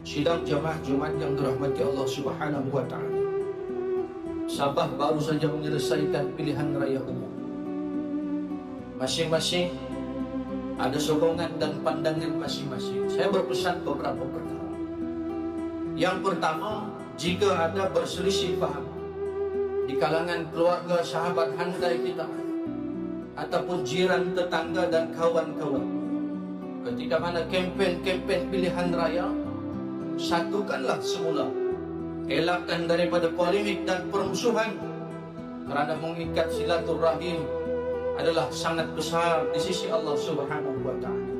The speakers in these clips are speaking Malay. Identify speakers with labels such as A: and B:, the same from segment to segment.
A: Sidang jamaah Jumat yang dirahmati Allah Subhanahu wa Ta'ala, Sabah baru saja menyelesaikan pilihan raya umum. Masing-masing ada sokongan dan pandangan masing-masing. Saya berpesan beberapa perkara. Yang pertama, jika ada berselisih faham di kalangan keluarga, sahabat, handai kita, ataupun jiran, tetangga dan kawan-kawan, ketika mana kempen-kempen pilihan raya, satukanlah semula. Elakkan daripada polemik dan permusuhan, kerana mengikat silaturahim adalah sangat besar di sisi Allah Subhanahu wa Ta'ala.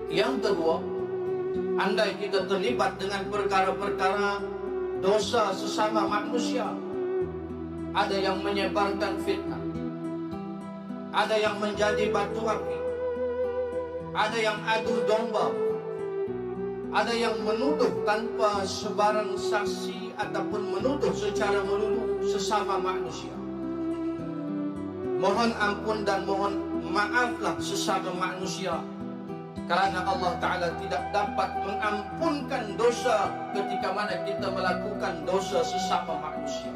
A: Yang kedua, andai kita terlibat dengan perkara-perkara dosa sesama manusia, ada yang menyebarkan fitnah, ada yang menjadi batu api, ada yang adu domba, ada yang menuduh tanpa sebarang saksi ataupun menuduh secara melulu sesama manusia. Mohon ampun dan mohon maaflah sesama manusia, kerana Allah Ta'ala tidak dapat mengampunkan dosa ketika mana kita melakukan dosa sesama manusia.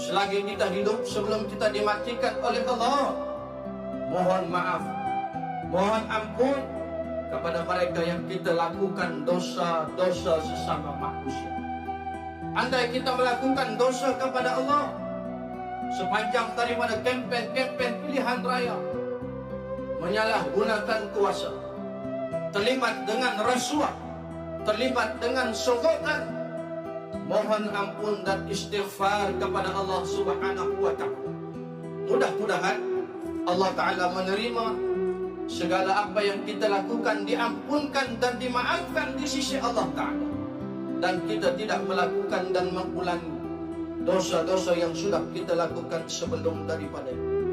A: Selagi kita hidup, sebelum kita dimatikan oleh Allah, mohon maaf, mohon ampun kepada mereka yang kita lakukan dosa-dosa sesama manusia. Andai kita melakukan dosa kepada Allah sepanjang daripada kempen-kempen pilihan raya, menyalahgunakan kuasa, terlibat dengan rasuah, terlibat dengan sogokan, mohon ampun dan istighfar kepada Allah Subhanahu wa Ta'ala. Mudah-mudahan Allah Ta'ala menerima segala apa yang kita lakukan, diampunkan dan dimaafkan di sisi Allah Ta'ala, dan kita tidak melakukan dan mengulangi dosa-dosa yang sudah kita lakukan sebelum daripada itu.